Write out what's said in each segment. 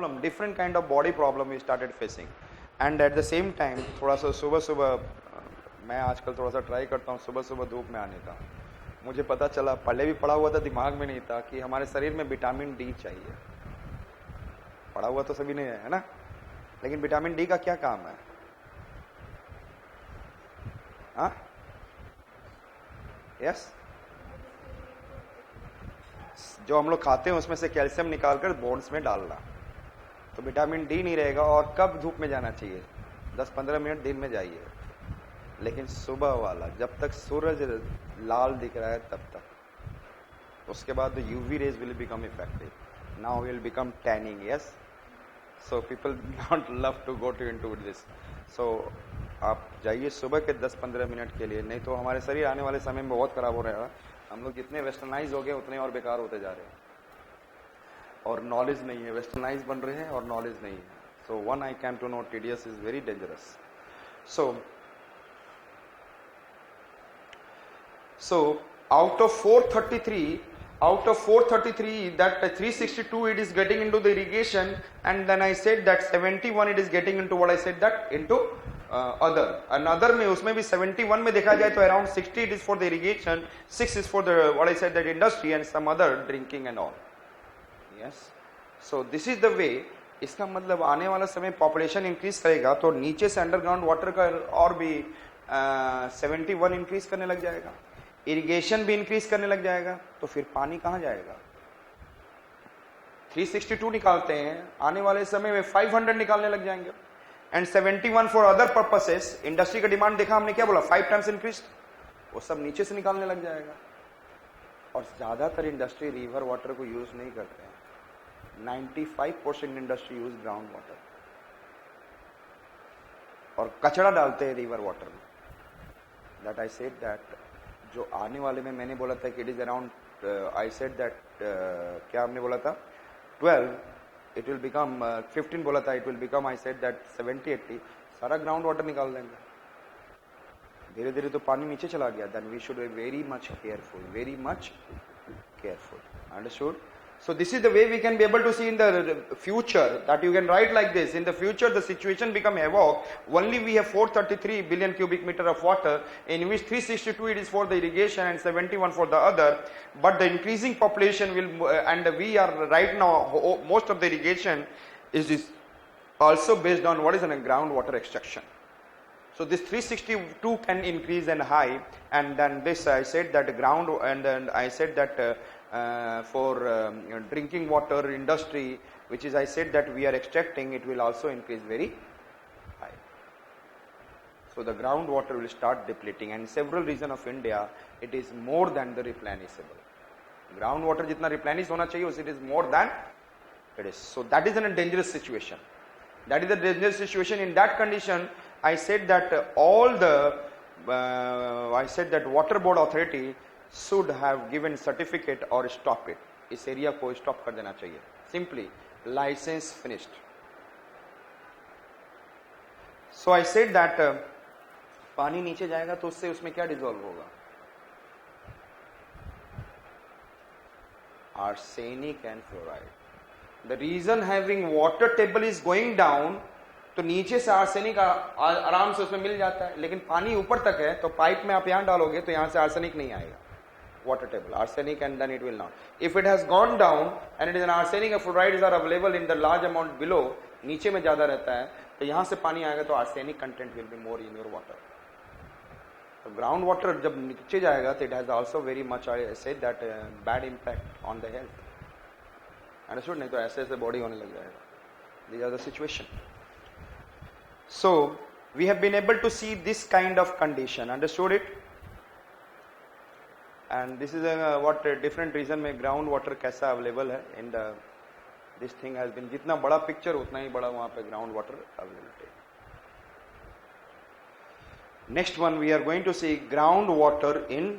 different kind of body problem we started facing, and at the same time थोड़ा सा सुबह सुबह मैं आजकल थोड़ा सा ट्राई करता हूँ सुबह सुबह धूप में आने का। मुझे पता चला, पहले भी पढ़ा हुआ था, दिमाग में नहीं था कि हमारे शरीर में विटामिन डी चाहिए। पढ़ा हुआ तो सभी ने है ना, लेकिन विटामिन डी का क्या काम है? हाँ, यस, जो हम लोग खाते हैं उसमें से कैल्शियम निकालकर बोन्स में डालना। तो विटामिन डी नहीं रहेगा। और कब धूप में जाना चाहिए? 10-15 मिनट दिन में जाइए, लेकिन सुबह वाला, जब तक सूरज लाल दिख रहा है तब तक। उसके बाद UV rays will become effective, now will become tanning, yes. So people don't love to go to into this. सो आप जाइए सुबह के 10-15 मिनट के लिए, नहीं तो हमारे शरीर आने वाले समय में बहुत खराब हो रहा है। हम लोग जितने वेस्टर्नाइज हो गए उतने और बेकार होते जा रहे हैं, और नॉलेज नहीं है। वेस्टर्नाइज बन रहे हैं और नॉलेज नहीं है। So when I came to know, TDS is very dangerous. So out of 433, that 362 it is getting into the irrigation, and then I said that 71 it is getting into what I said that into other. And other में उसमें भी 71 में देखा जाए तो around 60 it is for the irrigation, 6 is for the what I said that industry and some other drinking and all. Yes. So this is the way. इसका मतलब आने वाला समय पॉपुलेशन इंक्रीज करेगा तो नीचे से अंडरग्राउंड वाटर का और भी 71 इंक्रीज करने लग जाएगा, इरिगेशन भी इंक्रीज करने लग जाएगा। तो फिर पानी कहां जाएगा? 362 निकालते हैं, आने वाले समय में 500 निकालने लग जाएंगे, and 71 for other purposes. Industry का डिमांड देखा हमने, क्या बोला? 5 टाइम्स इंक्रीज। वो सब नीचे से निकालने लग जाएगा। और ज्यादातर इंडस्ट्री रिवर वाटर को यूज नहीं करते हैं। 95% इंडस्ट्री यूज ग्राउंड वाटर, और कचरा डालते हैं रिवर वाटर में। दैट आई सेड दैट जो आने वाले में मैंने बोला था कि it is around, I said that क्या हमने बोला था? 12, इट विल बिकम 15 बोला था, it will become, I said that 70-80 सारा ग्राउंड वाटर निकाल देंगे। धीरे धीरे तो पानी नीचे चला गया। Then we should be very much careful, very much careful. Understood? So this is the way we can be able to see in the future, that you can write like this: in the future the situation become havoc. Only we have 433 billion cubic meter of water, in which 362 it is for the irrigation and 71 for the other. But the increasing population will, and we are right now, most of the irrigation is also based on what is a groundwater extraction. So this 362 can increase and high, and then this I said that ground, and then I said that for drinking water industry, which is I said that we are extracting, it will also increase very high. So the groundwater will start depleting, and several regions of India it is more than the replenishable. Groundwater जितना replenish होना चाहिए उसे it is more than it is. So that is in a dangerous situation. That is a dangerous situation. In that condition, I said that all the I said that water board authority should have given certificate or stop it. इस area को stop कर देना चाहिए। Simply license finished. So I said that पानी नीचे जाएगा तो उससे उसमें क्या डिसॉल्व होगा? Arsenic and fluoride. The reason having water table is going down, तो नीचे से आर्सेनिक आराम से उसमें मिल जाता है, लेकिन पानी ऊपर तक है तो पाइप में आप यहां डालोगे तो यहां से आर्सेनिक नहीं आएगा। Water table, arsenic, and then it will not. If it has gone down and it is an arsenic and fluorides are available in the large amount below, नीचे में ज्यादा रहता है तो यहां से पानी आएगा तो arsenic content will be more in your water. तो ground water जब नीचे जाएगा तो it has also very much, I said that bad impact on the health. Understood? नहीं तो ऐसे ऐसे body होने लग जाएगा. These are the situation. So we have been able to see this kind of condition. Understood it? And this is what different reason में ground water कैसा available है in the this thing has been, जितना बड़ा picture उतना ही बड़ा वहाँ पे ground water availability. Next one we are going to see ground water in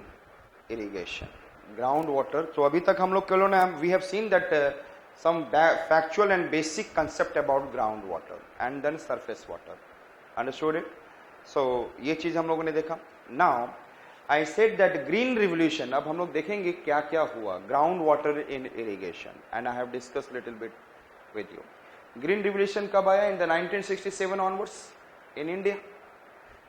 irrigation. Ground water. So अभी तक हम लोग केवल ने we have seen that some factual and basic concept about ground water and then surface water. Understood it? So ये चीज हम लोगों ने देखा. Now I said that green revolution, अब हम लोग देखेंगे क्या क्या हुआ ground water in irrigation, and I have discussed little bit with you. Green revolution कब आया? In the 1967 onwards in India.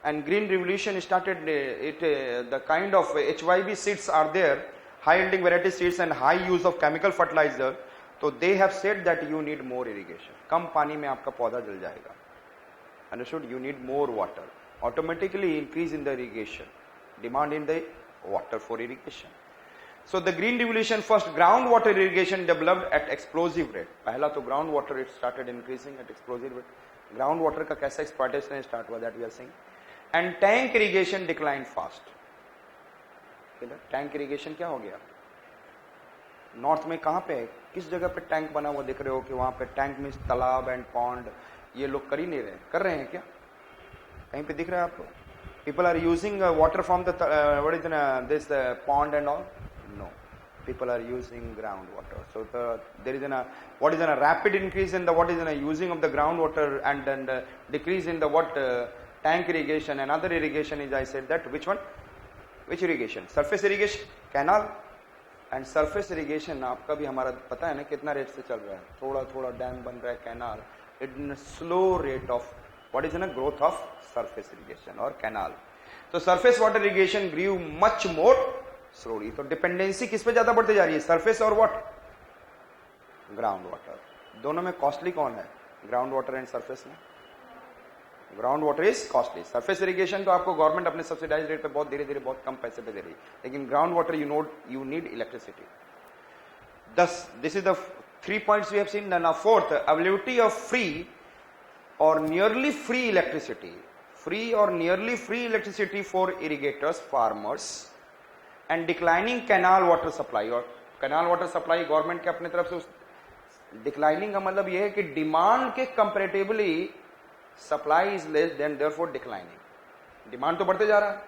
And green revolution started the kind of HYB seeds are there, high yielding variety seeds and high use of chemical fertilizer. So they have said that you need more irrigation. कम पानी में आपका पौधा जल जाएगा. Understood? You need more water. Automatically increase in the irrigation. Demand in the water for irrigation. So the green revolution, first groundwater irrigation developed at explosive rate. पहला तो groundwater it started increasing at explosive rate. Groundwater का कैसा exploitation start हुआ that we are saying. And tank irrigation declined fast. Tank irrigation क्या हो गया? North में कहां पे, किस जगह पे टैंक बना हुआ दिख रहे हो कि वहां पे टैंक में तालाब एंड पॉन्ड, ये लोग कर ही नहीं रहे, कर रहे हैं क्या? कहीं पे दिख रहा है आपको? People are using water from the what is this pond and all? No, people are using groundwater. So there is what is a rapid increase in the what is using of the groundwater and decrease in the tank irrigation and other irrigation is, I said that, which one? Which irrigation? Surface irrigation, canal and surface irrigation. आपका भी हमारा पता है ना कितना rate से चल रहा है, थोड़ा थोड़ा डैम बन रहा है, canal, in slow rate of what is growth of surface irrigation or canal. So surface water irrigation grew much more slowly. तो डिपेंडेंसी किस पे ज्यादा बढ़ती जा रही है? सरफेस और व्हाट? Ground water. दोनों में कॉस्टली कौन है? ग्राउंड वाटर एंड सरफेस में ground water is costly. Surface irrigation तो आपको गवर्नमेंट अपने सब्सिडाइज रेट पे बहुत धीरे धीरे बहुत कम पैसे पे दे रही है, लेकिन ground water you need electricity. This is the 3 points we have seen. Now fourth, availability of free or nearly free electricity. Free or nearly free electricity for irrigators, farmers, and declining canal water supply. और canal water supply government के अपने तरफ से, उस declining का मतलब यह है कि डिमांड के comparatively supply is less than therefore declining. Demand तो बढ़ते जा रहा है.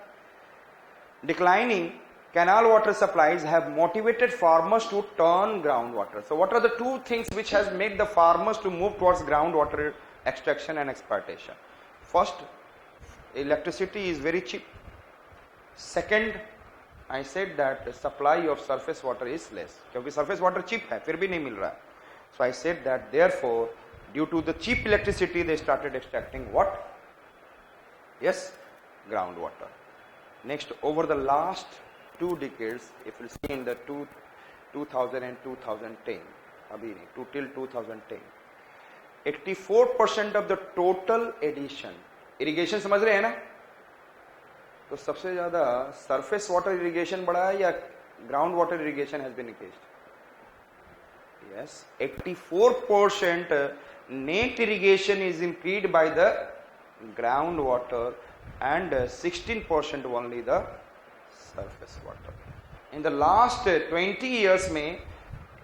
Declining canal water supplies have motivated farmers to turn groundwater. So what are the two things which has made the farmers to move towards groundwater extraction and exploitation? First, electricity is very cheap. Second, I said that the supply of surface water is less. क्योंकि surface water cheap है, फिर भी नहीं मिल रहा है. So I said that therefore, due to the cheap electricity, they started extracting what? Yes, groundwater. Next, over the last 2 decades, if you see in the 2000 and 2010, अभी नहीं, till 2010, 84% of the total addition, irrigation समझ रहे हैं ना? तो सबसे ज्यादा surface water irrigation बढ़ा है या ground water irrigation has been increased? Yes, 84% net irrigation is increased by the groundwater and 16% only the surface water. In the last 20 years में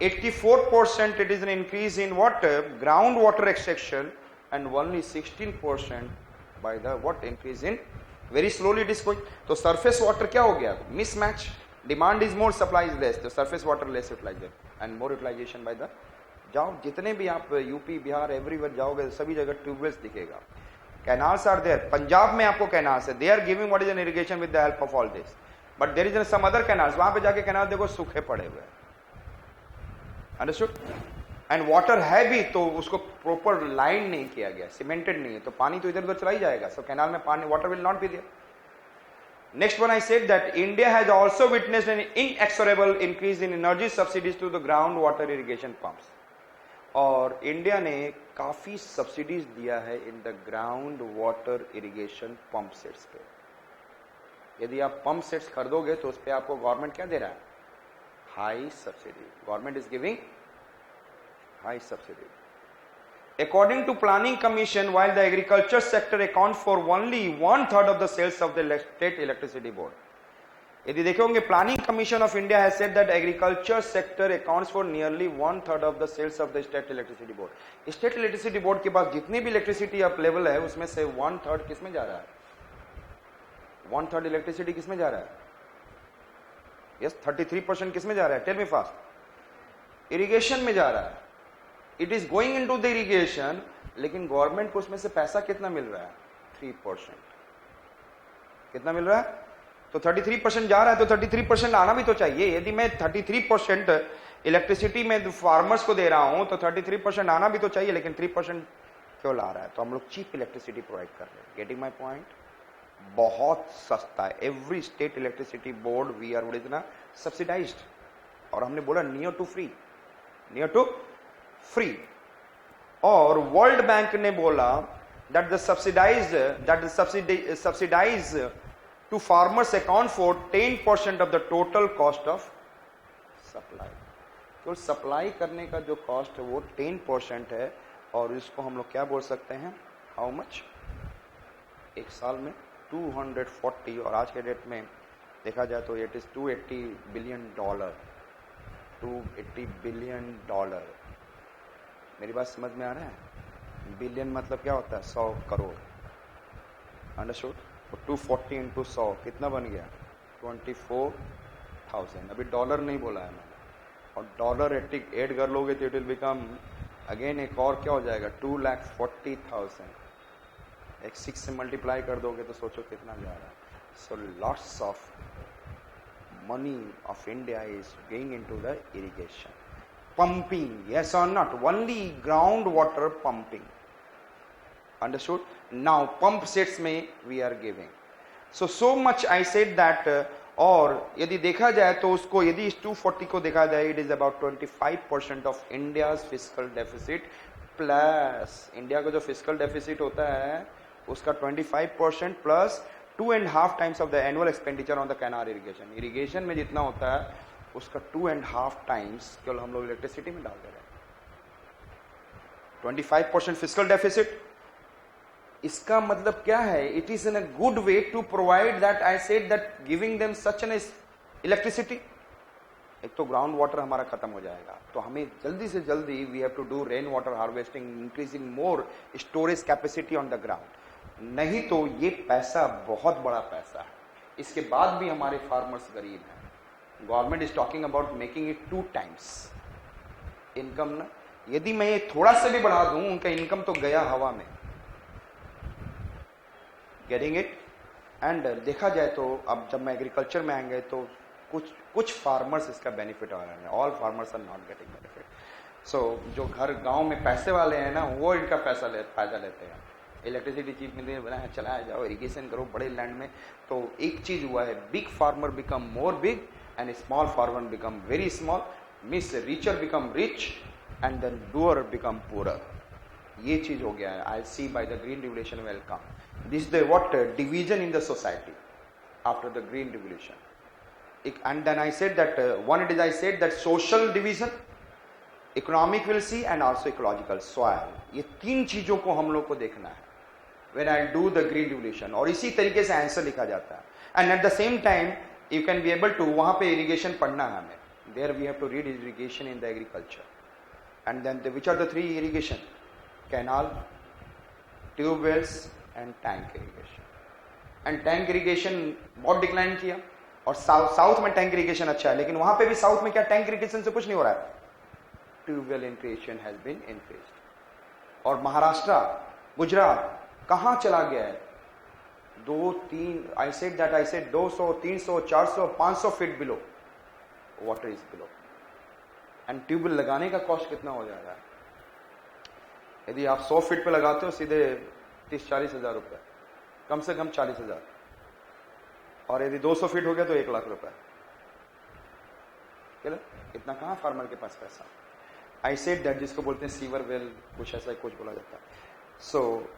84% it is an increase in what? Groundwater extraction and only 16% by the what? Increase in very slowly it is going. तो surface water क्या हो गया? Mismatch. Demand is more, supply is less. तो surface water less utilization and more utilization by the, जाओ जितने भी आप UP Bihar everywhere जाओगे सभी जगह ट्यूबवेल्स दिखेगा. Canals are there. पंजाब में आपको canals है. They are giving what is an irrigation with the help of all this. But there is some other canals. वहां पे जाके canal देखो सूखे पड़े हुए हैं. Understood? And water है भी तो उसको proper line नहीं किया गया, cemented नहीं है, तो पानी तो इधर उधर चला ही जाएगा. So canal में पानी, water will not be there. Next one, I said that India has also witnessed an inexorable increase in energy subsidies to the groundwater irrigation pumps. और इंडिया ने काफी सब्सिडीज दिया है in the ground water irrigation pump sets पे. यदि आप pump sets खरीदोगे तो उस पे आपको गवर्नमेंट क्या दे रहा है? High subsidy. Government is giving high subsidy. According to Planning Commission, while the agriculture sector accounts for only 1/3 of the sales of the state electricity board. यदि देखोगे planning commission of India has said that agriculture sector accounts for nearly 1/3 of the sales of the state electricity board. State electricity board के पास जितनी भी electricity available है उसमें से 1/3 किसमें जा रहा है? 1/3 इलेक्ट्रिसिटी किसमें जा रहा है? यस, 33% किसमें जा रहा है? Tell me fast. इरिगेशन में जा रहा है. It is going into the irrigation, लेकिन गवर्नमेंट को उसमें से पैसा कितना मिल रहा है? 3%. कितना मिल रहा है? तो 33% जा रहा है तो 33% आना भी तो चाहिए. यदि मैं 33% इलेक्ट्रिसिटी में फार्मर्स को दे रहा हूं तो 33% आना भी तो चाहिए, लेकिन 3% क्यों ला रहा है? तो हम लोग चीप इलेक्ट्रिसिटी प्रोवाइड कर रहे हैं। Getting my point? बहुत सस्ता है। Every state electricity board we are इतना सब्सिडाइज्ड, और हमने बोला near to free, near to free. और वर्ल्ड बैंक ने बोला that the subsidize to farmers account for 10% of the total cost of supply। तो सप्लाई करने का जो कॉस्ट है वो 10% है, और इसको हम लोग क्या बोल सकते हैं? How much? एक साल में 240, और आज के डेट में देखा जाए तो इट इज $280 बिलियन। $280 बिलियन। मेरी बात समझ में आ रहा है? बिलियन मतलब क्या होता है? 100 करोड़। अंडरस्टूड? 240 इंटू 100 कितना बन गया? 24,000। अभी डॉलर नहीं बोला है मैंने, और डॉलर एड कर लोगे तो इट विल बिकम अगेन एक और क्या हो जाएगा? 2,40,000। एक 6 से मल्टीप्लाई कर दोगे तो सोचो कितना जा रहा है। So lots of money of India is going into the irrigation. Pumping, yes or not? Only groundwater pumping. Understood? Now pump sets में we are giving. So much I said that और यदि देखा जाए तो उसको, यदि इस 240 को देखा जाए, it is about 25% of India's fiscal deficit, plus India का जो fiscal deficit होता है उसका 25% plus 2.5 times of the annual expenditure on the canal irrigation। irrigation में जितना होता है उसका 2.5 times केवल हम लोग इलेक्ट्रिसिटी में डाल दे रहे हैं। 25% फिस्कल डेफिसिट। इसका मतलब क्या है? It is in a good way to provide that, I said that giving them such an electricity. एक तो ग्राउंड वाटर हमारा खत्म हो जाएगा, तो हमें जल्दी से जल्दी we have to do rain water harvesting, increasing more storage capacity on the ground. नहीं तो ये पैसा बहुत बड़ा पैसा है। इसके बाद भी हमारे फार्मर्स गरीब हैं। Government is talking about making it 2 times income ना। यदि मैं ये थोड़ा सा भी बढ़ा दूं, उनका इनकम तो गया हवा में। Getting it? एंड देखा जाए तो अब जब मैं एग्रीकल्चर में आएंगे तो कुछ फार्मर्स इसका बेनिफिट आ रहे हैं। All farmers are not getting benefit. So जो घर गांव में पैसे वाले हैं ना, वो इनका फायदा लेते हैं। इलेक्ट्रिसिटी चीप मिलती है, बना चलाया जाओ, इरिगेशन करो बड़े लैंड में। तो एक चीज हुआ है, big farmer become more big and a small farmer become very small, means richer become rich and then poorer become poorer। ये चीज हो गया है। I see by the green revolution will come. This is the what division in the society after the green revolution। And then I said that one it is I said that social division, economic will see and also ecological soil। ये 3 चीजों को हम लोग को देखना है when I do the green revolution। और इसी तरीके से आंसर लिखा जाता है। And at the same time you can be able to, वहां पे irrigation पढ़ना है हमें। There we have to read irrigation in the agriculture। And then which are the 3 irrigation? Canal, tube wells and tank irrigation। And tank irrigation बहुत decline किया, और south में tank irrigation अच्छा है, लेकिन वहां पे भी साउथ में क्या टैंक इरिगेशन से कुछ नहीं हो रहा है। Tubewell irrigation has been increased. और महाराष्ट्र, गुजरात कहां चला गया है? 2-3 I said 200, 300, 400, 500 feet below water is below. And tubewell लगाने का कॉस्ट कितना हो जाएगा? यदि आप 100 फीट पे लगाते हो सीधे 30-40 हजार रुपए, कम से कम 40,000। और यदि 200 फीट हो गया तो 1 लाख रुपए। इतना कहां फार्मर के पास पैसा? आई सेड दैट, जिसको बोलते हैं सीवर वेल, कुछ ऐसा कुछ बोला जाता है। सो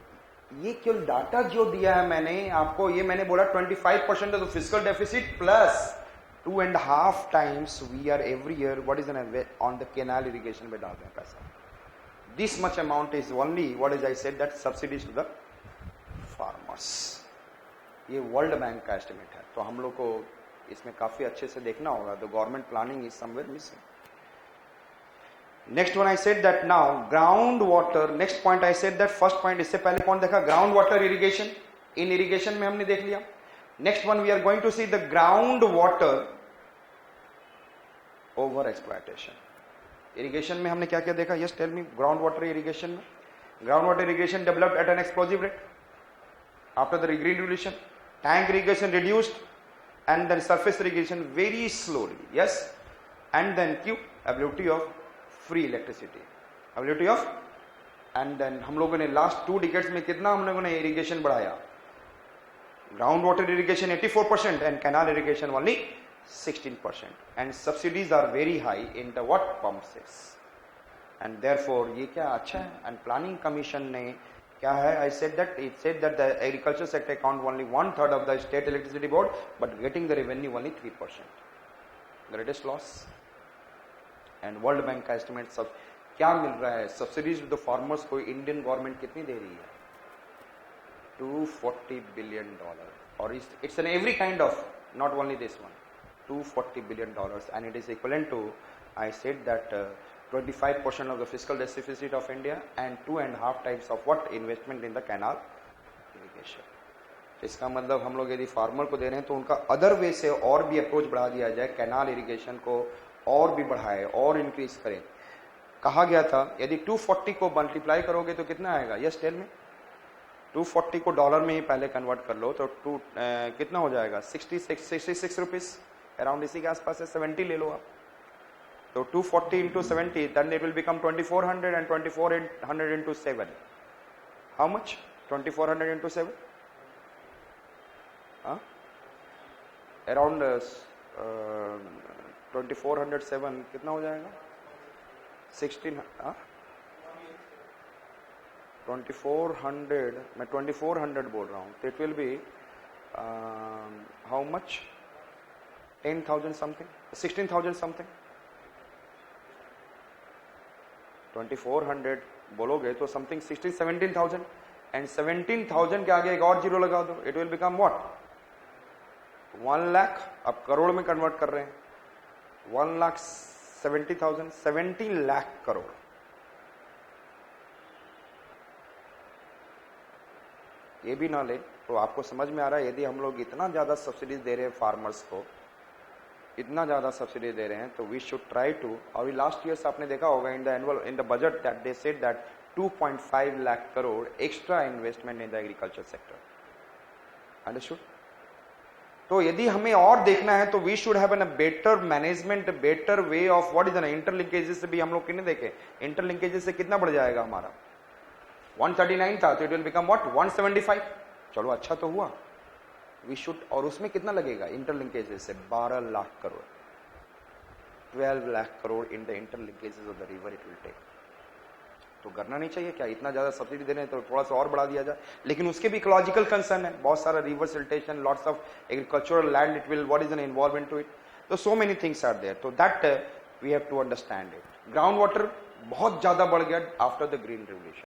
ये केवल डाटा जो दिया है मैंने आपको, ये मैंने बोला 25% of the fiscal deficit plus 2.5 times we are every year what is on the canal irrigation में डाल रहे हैं पैसा। This much amount is only what is I said that subsidies to the farmers. ये वर्ल्ड बैंक का estimate है, तो हम लोग को इसमें काफी अच्छे से देखना होगा। The government planning is somewhere missing. Next one I said that now ground water. Next point I said that, first point इससे पहले पॉइंट देखा ग्राउंड वाटर इरिगेशन, इन इरिगेशन में हमने देख लिया। Next one we are going to see the ground water over exploitation. Irrigation में हमने क्या क्या देखा? Yes tell me. Ground water irrigation में, ground water irrigation developed at an explosive rate after the green revolution. Tank irrigation reduced and then surface irrigation very slowly, yes, and then availability of free electricity, availability of, and then हम लोगों ने last 2 decades में कितना हम लोगों ने irrigation बढ़ाया, ground water irrigation 84% and canal irrigation only 16%, and subsidies are very high in the what pump sets, and therefore ये क्या अच्छा है. And planning commission ने क्या है, I said that it said that the agriculture sector account only 1/3 of the state electricity board but getting the revenue only 3%, greatest loss. And World Bank का estimate सब क्या मिल रहा है सब्सिडीज टू द फार्मर्स को Indian government कितनी दे रही है, $240 billion, और it's an every kind of, not only this one, $240 billion, and it is equivalent to, I said that 25% of the fiscal deficit of India and 2.5 times of what investment in the canal irrigation. इसका मतलब हम लोग यदि farmer को दे रहे हैं तो उनका अदर वे से और भी अप्रोच बढ़ा दिया जाए, कैनाल इरिगेशन को और भी बढ़ाए और इंक्रीज करें. कहा गया था यदि 240 को मल्टीप्लाई करोगे तो कितना आएगा, यस टेल में, 240 को डॉलर में ही पहले कन्वर्ट कर लो तो कितना हो जाएगा, 66 रुपीज अराउंड, इसी के आसपास है, 70 ले लो आप. तो 240 into 70, then it will become 2400, and 2400 into 7. How much? 2400 into 7? Around 2407 कितना हो जाएगा, 16, 2400, मैं 2400 बोल रहा हूँ, तो it will be how much, 10,000 something, 16,000 something. 2400 बोलोगे तो समथिंग 17,000, एंड 17,000 के आगे एक और जीरो लगा दो, it will become what, 1 lakh. अब करोड़ में कन्वर्ट कर रहे हैं, 1,70,000, 17 लाख करोड़. ये भी ना ले तो आपको समझ में आ रहा है, यदि हम लोग इतना ज्यादा सब्सिडीज दे रहे हैं फार्मर्स को, इतना ज्यादा सब्सिडी दे रहे हैं, तो वी शुड ट्राई टू. और लास्ट ईयर आपने देखा होगा in the budget that they said that 2.5 lakh crore extra investment in the agriculture sector. Understood? तो यदि हमें और देखना है तो we should have an better management, better way of what is an interlinkages से भी हम लोग कितने देखे, इंटरलिंकेजेस से कितना बढ़ जाएगा हमारा, 139 था तो इट विल बिकम व्हाट, 175. चलो अच्छा तो हुआ. वी शुड, और उसमें कितना लगेगा इंटरलिंकेजेस से, 12 lakh crore, 12 lakh crore in the interlinkages of the river it will take. तो करना नहीं चाहिए क्या, इतना ज्यादा सब्सिडी दे रहे हैं तो थोड़ा सा और बढ़ा दिया जाए. लेकिन उसके भी इकोलॉजिकल कंसर्न है, बहुत सारा river siltation, lots of agricultural land, it will, what is an involve into it. तो so many things are there, तो that we have to understand it. Ground water बहुत ज्यादा बढ़ गया आफ्टर द ग्रीन रेवोल्यूशन.